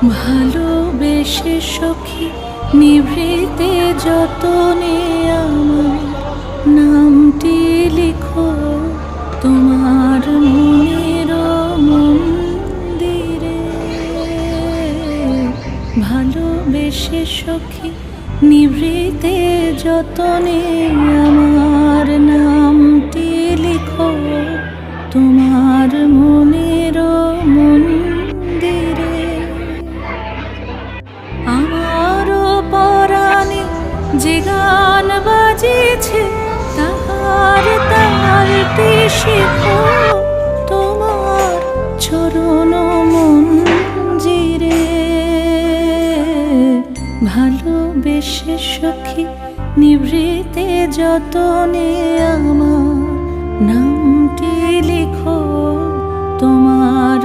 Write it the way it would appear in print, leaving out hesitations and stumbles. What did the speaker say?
ভালোবেসে সখী নিভৃতে যতনে আমার নামটি লিখো তোমার মনের মন্দিরে। ভালোবেসে সখী নিভৃতে যতনে আমার নামটি লিখো তোমার মনের মন্দিরে। আমারও পরাণে যে গান বাজিছে তাহার তালটি শিখো তোমার চরণ মঞ্জিরে। ভালোবেসে সখী নিভৃতে যতনে আমার নামটি লিখো তোমার